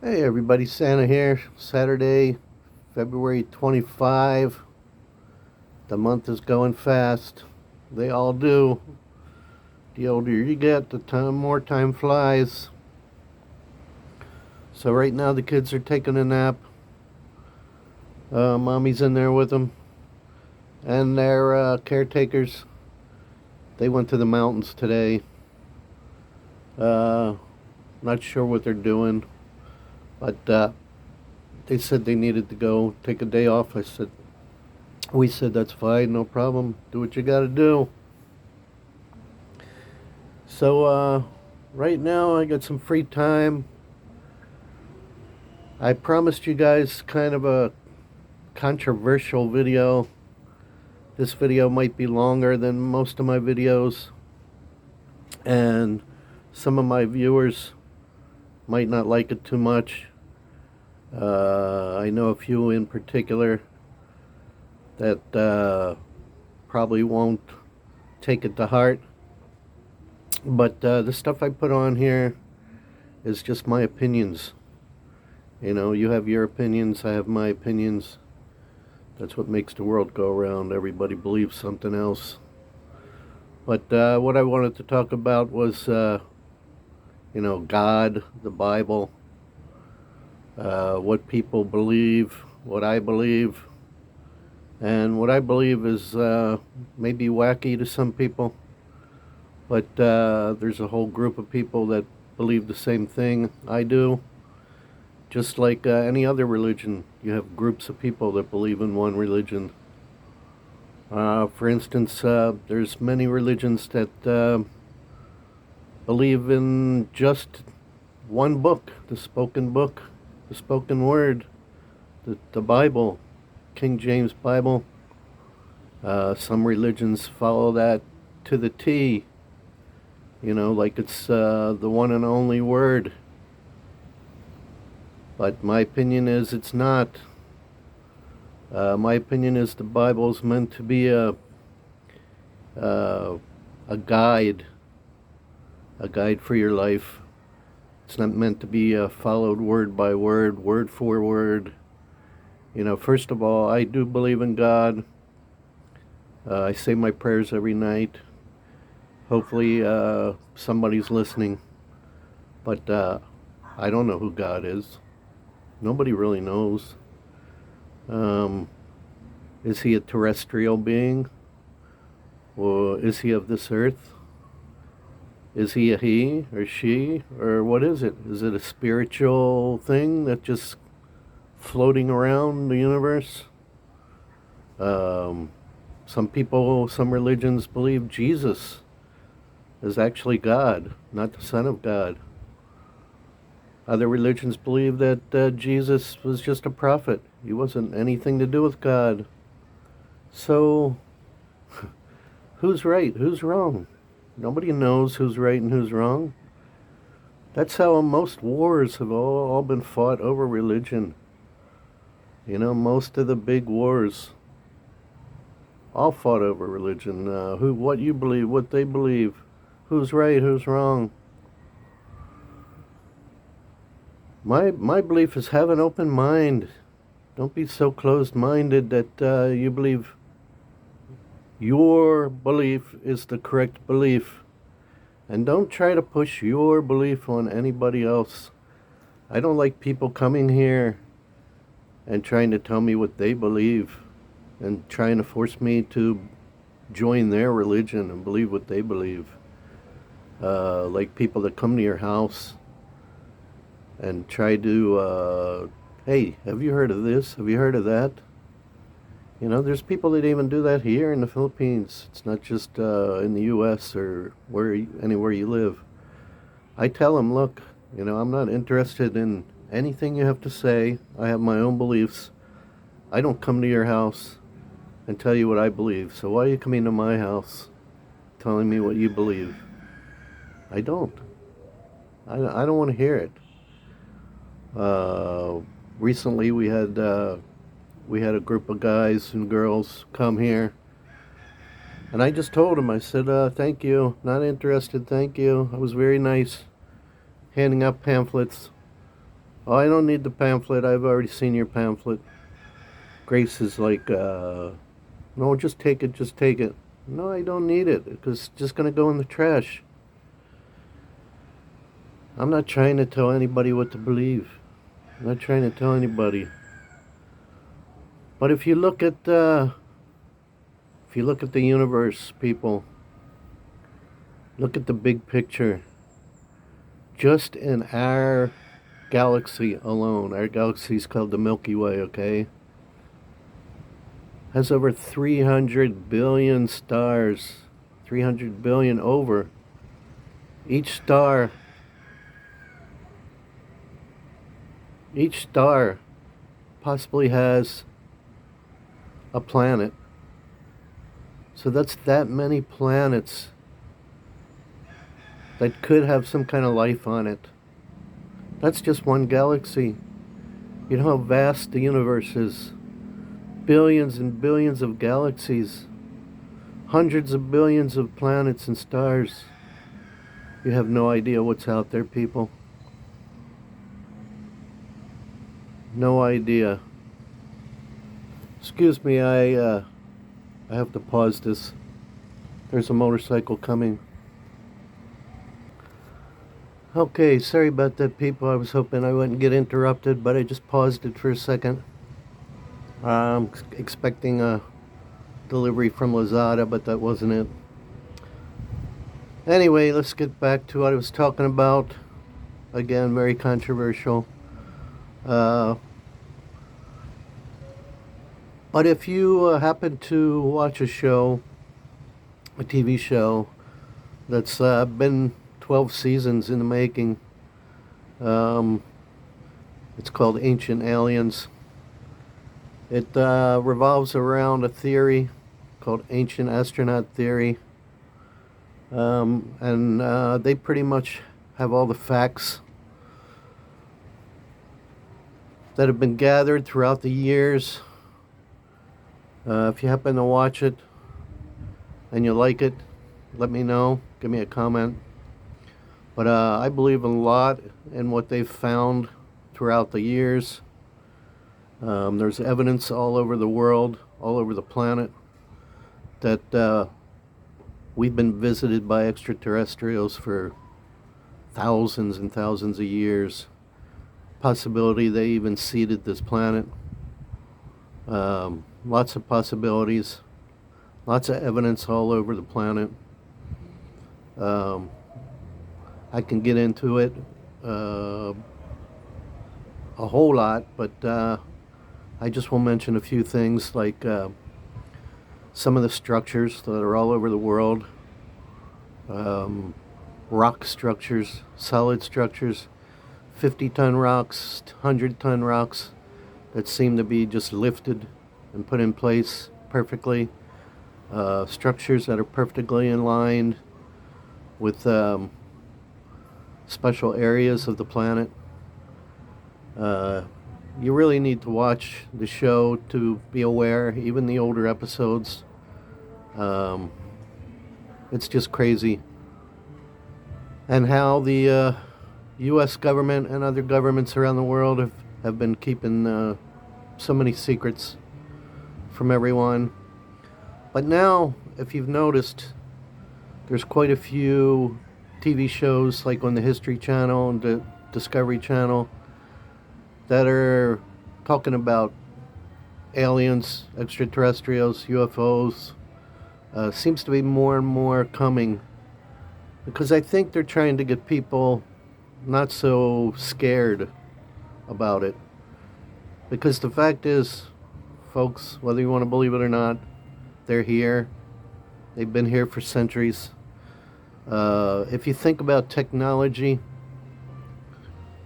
Hey everybody, Santa here. Saturday, February 25. The month is going fast. They all do. The older you get, the more time flies. So right now the kids are taking a nap. Mommy's in there with them. And their caretakers, they went to the mountains today. Uh, Not sure what they're doing. But they said they needed to go take a day off. We said that's fine, no problem. Do what you gotta do. So right now I got some free time. I promised you guys kind of a controversial video. This video might be longer than most of my videos, and some of my viewers might not like it too much. I know a few in particular that probably won't take it to heart. But the stuff I put on here is just my opinions. You know, you have your opinions, I have my opinions. That's what makes the world go around. Everybody believes something else. But what I wanted to talk about was, God, the Bible, what people believe, what I believe. And what I believe is maybe wacky to some people. But there's a whole group of people that believe the same thing I do. Just like any other religion, you have groups of people that believe in one religion. For instance, there's many religions that believe in just one book, the spoken word, the Bible, King James Bible. Some religions follow that to the T, like it's the one and only word. But my opinion is it's not. My opinion is the Bible's meant to be a guide, for your life. It's not meant to be followed word by word, word for word. First of all, I do believe in God. I say my prayers every night. Hopefully, somebody's listening. But I don't know who God is. Nobody really knows. Is he a terrestrial being? Or is he of this earth? Is he a he or she? Or what is it? Is it a spiritual thing that's just floating around the universe? Some people, some religions believe Jesus is actually God, not the Son of God. Other religions believe that Jesus was just a prophet. He wasn't anything to do with God. So, who's right? Who's wrong? Nobody knows who's right and who's wrong. That's how most wars have all been fought over religion. Most of the big wars all fought over religion. What you believe, what they believe, who's right, who's wrong. My belief is have an open mind. Don't be so closed-minded that you believe your belief is the correct belief. And don't try to push your belief on anybody else. I don't like people coming here and trying to tell me what they believe and trying to force me to join their religion and believe what they believe. Like people that come to your house and try to, hey, have you heard of this? Have you heard of that? There's people that even do that here in the Philippines. It's not just in the U.S. or anywhere you live. I tell them, look, I'm not interested in anything you have to say. I have my own beliefs. I don't come to your house and tell you what I believe. So why are you coming to my house telling me what you believe? I don't. I don't want to hear it. Recently we had a group of guys and girls come here, and I just told them, I said, thank you, not interested, thank you. I was very nice, handing out pamphlets Oh, I don't need the pamphlet. I've already seen your pamphlet. Grace is like, no, just take it, just take it. No, I don't need it because it's just going to go in the trash. I'm not trying to tell anybody what to believe. I'm not trying to tell anybody. But if you look at the universe, people, look at the big picture. Just in our galaxy alone, our galaxy is called the Milky Way, okay? Has over 300 billion stars. 300 billion over. Each star possibly has a planet. So that's that many planets that could have some kind of life on it. That's just one galaxy. You know how vast the universe is. Billions and billions of galaxies. Hundreds of billions of planets and stars. You have no idea what's out there, people. No idea. Excuse me, I have to pause this. There's a motorcycle coming. Okay, sorry about that, people. I was hoping I wouldn't get interrupted, but I just paused it for a second. I'm expecting a delivery from Lazada, but that wasn't it. Anyway, let's get back to what I was talking about. Again, very controversial. But if you happen to watch a TV show that's been 12 seasons in the making, it's called Ancient Aliens. It revolves around a theory called Ancient Astronaut Theory. And they pretty much have all the facts that have been gathered throughout the years. If you happen to watch it and you like it, let me know. Give me a comment. But I believe a lot in what they've found throughout the years. There's evidence all over the world, all over the planet, that we've been visited by extraterrestrials for thousands and thousands of years. Possibility they even seeded this planet. Lots of possibilities. Lots of evidence all over the planet. I can get into it a whole lot, but I just will mention a few things like some of the structures that are all over the world. Rock structures, solid structures, 50-ton rocks, 100-ton rocks that seem to be just lifted and put in place perfectly. Structures that are perfectly in line with special areas of the planet. You really need to watch the show to be aware, even the older episodes. It's just crazy. And how the U.S. government and other governments around the world have been keeping so many secrets from everyone. But now, if you've noticed, there's quite a few TV shows like on the History Channel and the Discovery Channel that are talking about aliens, extraterrestrials, UFOs. Seems to be more and more coming, because I think they're trying to get people not so scared about it. Because the fact is, folks, whether you want to believe it or not, they're here. They've been here for centuries. If you think about technology,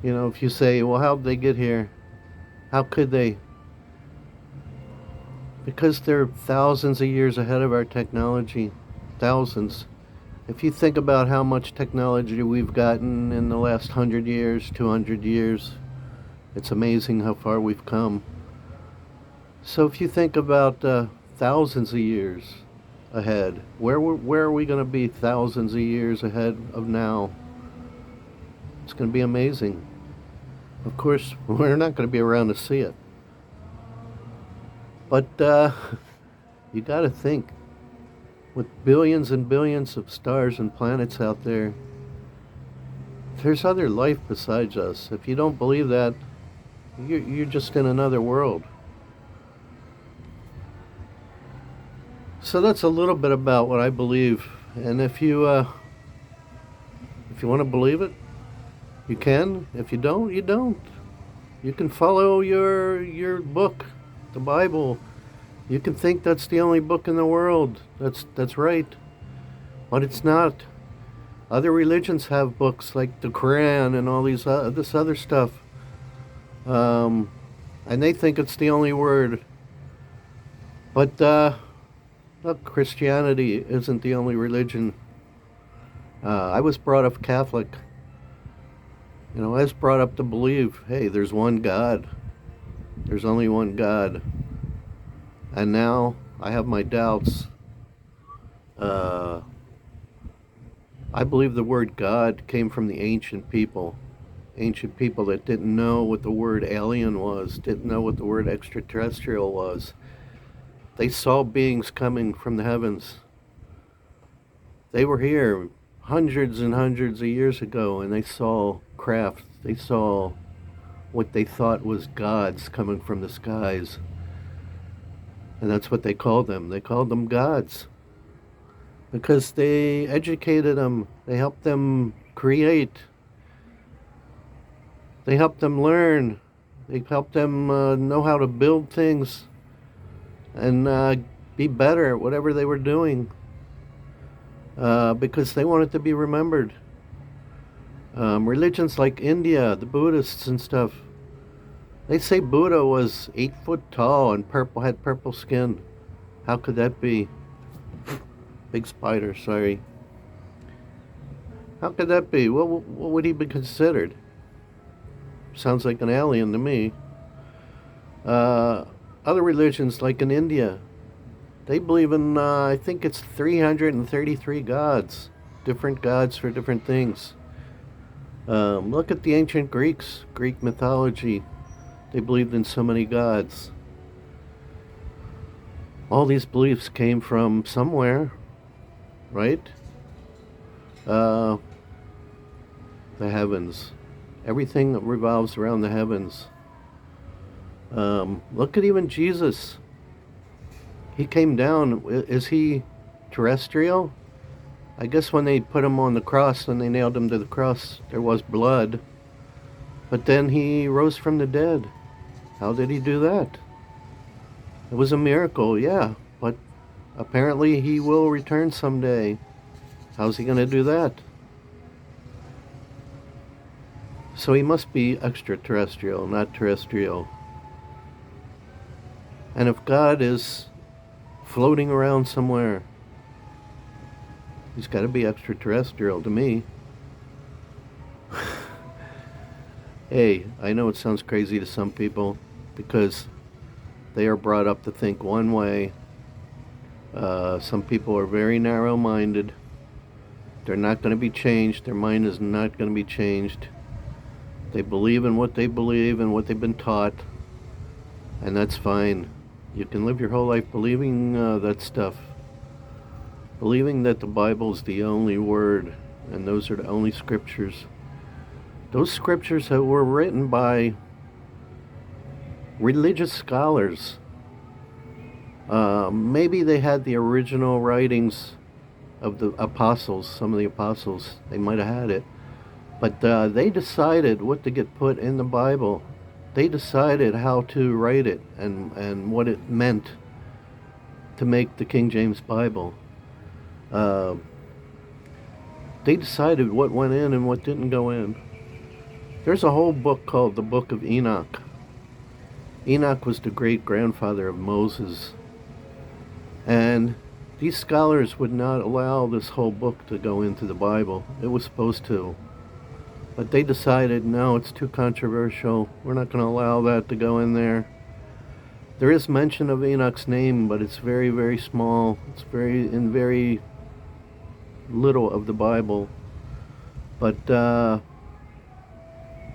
you know, if you say, well, how did they get here? How could they? Because they're thousands of years ahead of our technology. Thousands. If you think about how much technology we've gotten in the last 100 years, 200 years, it's amazing how far we've come. So if you think about thousands of years ahead, where are we going to be thousands of years ahead of now? It's going to be amazing. Of course, we're not going to be around to see it. But you got to think, with billions and billions of stars and planets out there, there's other life besides us. If you don't believe that, you're just in another world. So that's a little bit about what I believe. And if you want to believe it, you can. If you don't, you don't. You can follow your book, the Bible. You can think that's the only book in the world. That's right, but it's not. Other religions have books like the Quran and all this other stuff, and they think it's the only word. But look, Christianity isn't the only religion. I was brought up Catholic. I was brought up to believe, hey, there's one God. There's only one God. And now I have my doubts. I believe the word God came from the ancient people. Ancient people that didn't know what the word alien was, didn't know what the word extraterrestrial was. They saw beings coming from the heavens. They were here hundreds and hundreds of years ago, and they saw craft. They saw what they thought was gods coming from the skies. And that's what they called them. They called them gods. Because they educated them. They helped them create. They helped them learn. They helped them know how to build things and be better at whatever they were doing. Because they wanted to be remembered. Religions like India, the Buddhists and stuff, they say Buddha was 8 foot tall and had purple skin. How could that be? Big spider, sorry. How could that be? What would he be considered? Sounds like an alien to me. Other religions, like in India, they believe in, I think it's 333 gods. Different gods for different things. Look at the ancient Greeks, Greek mythology. They believed in so many gods. All these beliefs came from somewhere, right? The heavens. Everything revolves around the heavens. Look at even Jesus. He came down. Is he terrestrial? I guess when they put him on the cross, when they nailed him to the cross, there was blood. But then he rose from the dead. How did he do that? It was a miracle, yeah. But apparently he will return someday. How's he going to do that? So he must be extraterrestrial, not terrestrial. And if God is floating around somewhere, he's got to be extraterrestrial to me. Hey, I know it sounds crazy to some people because they are brought up to think one way. Some people are very narrow-minded. They're not going to be changed. Their mind is not going to be changed. They believe in what they believe and what they've been taught, and that's fine. You can live your whole life believing that stuff. Believing that the Bible is the only word and those are the only scriptures. Those scriptures that were written by religious scholars. Maybe they had the original writings of the apostles, some of the apostles. They might have had it. But they decided what to get put in the Bible. They decided how to write it and what it meant to make the King James Bible. They decided what went in and what didn't go in. There's a whole book called the Book of Enoch. Enoch was the great-grandfather of Moses. And these scholars would not allow this whole book to go into the Bible. It was supposed to. But they decided, no, it's too controversial. We're not going to allow that to go in there. There is mention of Enoch's name, but it's very, very small. It's very little of the Bible. But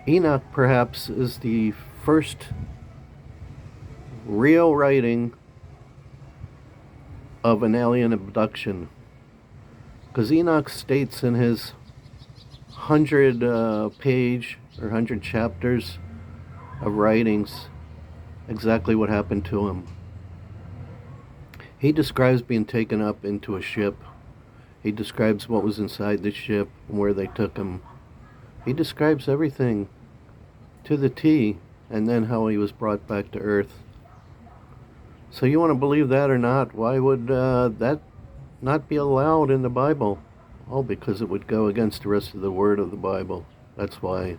Enoch perhaps is the first real writing of an alien abduction, because Enoch states in his 100 page or 100 chapters of writings exactly what happened to him. He describes being taken up into a ship. He describes what was inside the ship and where they took him. He describes everything to the T, and then how he was brought back to Earth. So you want to believe that or not? Why would that not be allowed in the Bible? Oh, because it would go against the rest of the word of the Bible. That's why.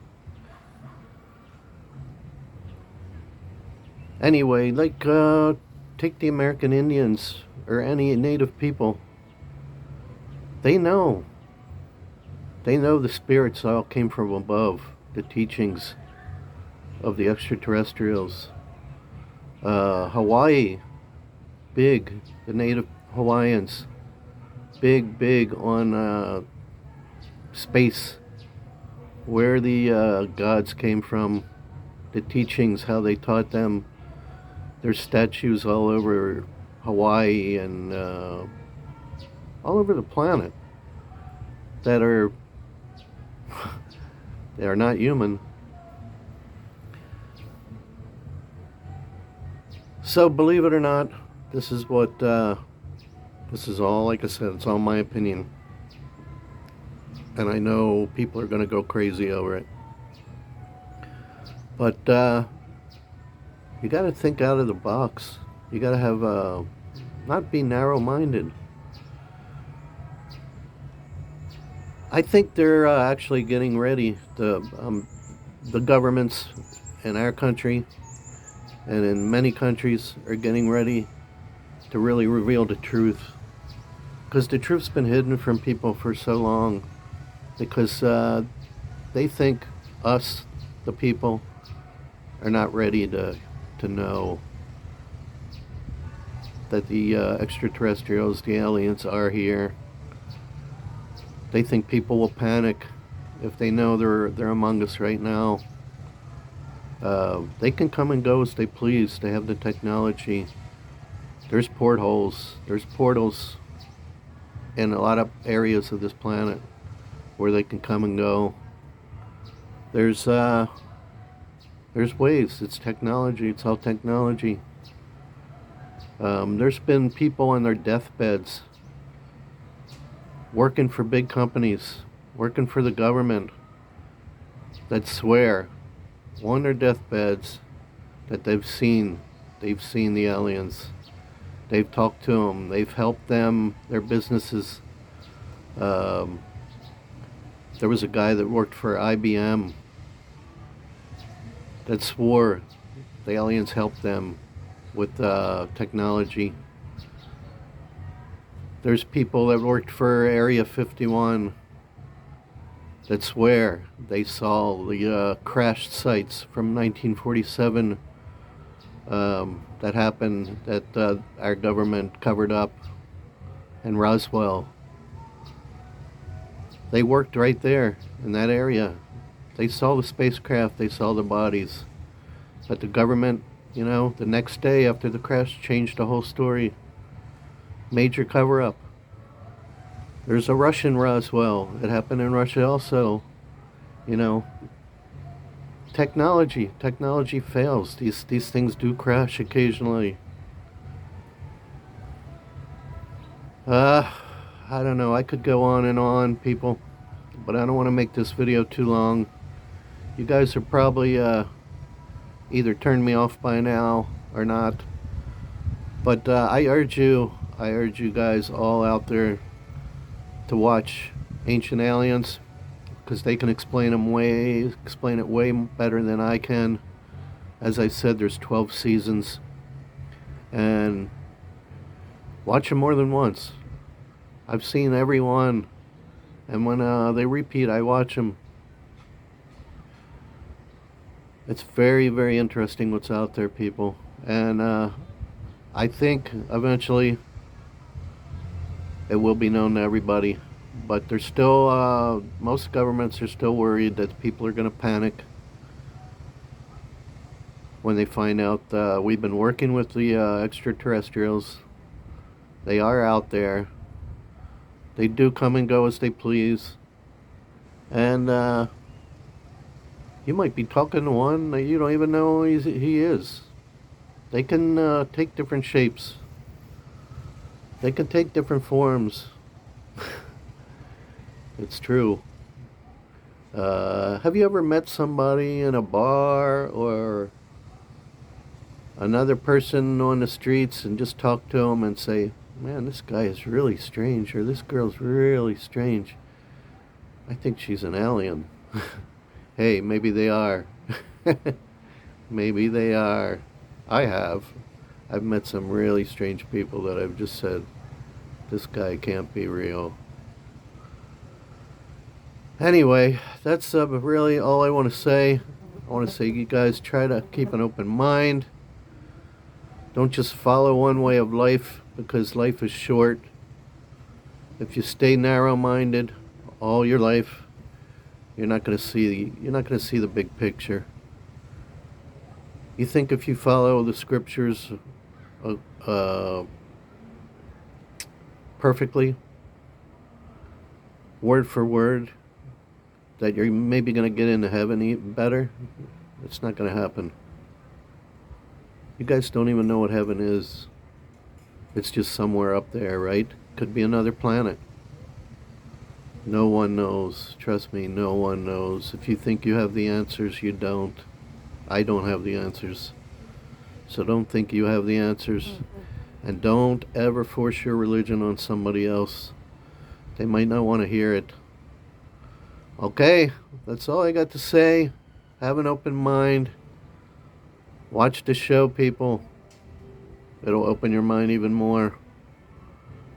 Anyway, like, take the American Indians or any native people. They know. They know the spirits all came from above, the teachings of the extraterrestrials. Hawaii, big, the native Hawaiians, big on space, where the gods came from, the teachings, how they taught them. There's statues all over Hawaii and all over the planet that are they are not human. So believe it or not, this is what this is all, like I said, it's all my opinion, and I know people are going to go crazy over it, but you got to think out of the box. You got to have not be narrow-minded. I think they're actually getting ready. The governments in our country and in many countries are getting ready to really reveal the truth, because the truth's been hidden from people for so long, because they think us, the people, are not ready to know that the extraterrestrials, the aliens, are here. They think people will panic if they know they're among us right now. They can come and go as they please. They have the technology. There's portholes. There's portals in a lot of areas of this planet where they can come and go. There's ways. It's technology. It's all technology. There's been people on their deathbeds working for big companies, working for the government, that swear on their deathbeds that they've seen the aliens. They've talked to them. They've helped them, their businesses. There was a guy that worked for IBM that swore the aliens helped them with technology. There's people that worked for Area 51 that swear they saw the crashed sites from 1947 that happened, that our government covered up in Roswell. They worked right there in that area. They saw the spacecraft, they saw the bodies. But the government, the next day after the crash, changed the whole story. Major cover-up. There's a Russian Roswell. It happened in Russia also. Technology fails. These things do crash occasionally. I don't know. I could go on, people, but I don't want to make this video too long. You guys are probably either turned me off by now or not. But I urge you guys all out there to watch Ancient Aliens, because they can explain it way better than I can. As I said, there's 12 seasons, and watch them more than once. I've seen every one, and when they repeat, I watch them. It's very, very interesting what's out there, people, and I think eventually it will be known to everybody, but there's still most governments are still worried that people are going to panic when they find out we've been working with the extraterrestrials. They are out there. They do come and go as they please. And you might be talking to one that you don't even know he is. They can take different shapes. They can take different forms. It's true. Have you ever met somebody in a bar or another person on the streets and just talk to them and say, man, this guy is really strange, or this girl's really strange. I think she's an alien. Hey, maybe they are. Maybe they are. I have. I've met some really strange people that I've just said, this guy can't be real. Anyway, that's really all I want to say. I want to say you guys try to keep an open mind. Don't just follow one way of life, because life is short. If you stay narrow-minded all your life, you're not going to see the big picture. You think if you follow the scriptures perfectly, word for word, that you're maybe going to get into heaven even better? It's not going to happen. You guys don't even know what heaven is. It's just somewhere up there, right? Could be another planet. No one knows. Trust me, no one knows. If you think you have the answers, you don't. I don't have the answers. So don't think you have the answers. And don't ever force your religion on somebody else. They might not want to hear it. Okay, that's all I got to say. Have an open mind. Watch the show, people. It'll open your mind even more.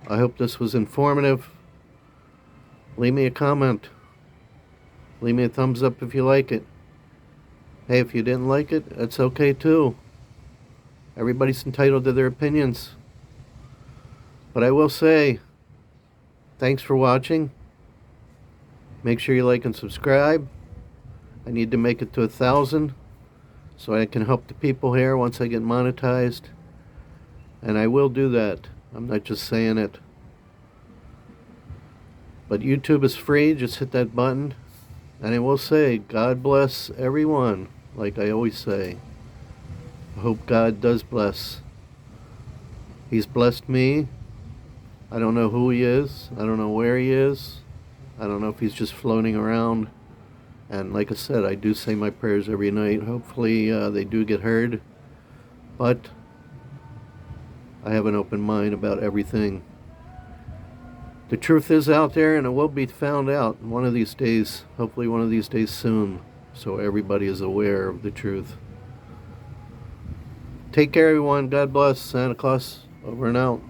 I hope this was informative. Leave me a comment. Leave me a thumbs up if you like it. Hey, if you didn't like it, that's okay too. Everybody's entitled to their opinions. But I will say, thanks for watching. Make sure you like and subscribe. I need to make it to 1,000 so I can help the people here once I get monetized. And I will do that. I'm not just saying it. But YouTube is free. Just hit that button. And I will say, God bless everyone, like I always say. I hope God does bless. He's blessed me. I don't know who he is. I don't know where he is. I don't know if he's just floating around. And like I said, I do say my prayers every night. Hopefully they do get heard. But I have an open mind about everything. The truth is out there, and it will be found out one of these days. Hopefully one of these days soon. So everybody is aware of the truth. Take care, everyone. God bless. Santa Claus, over and out.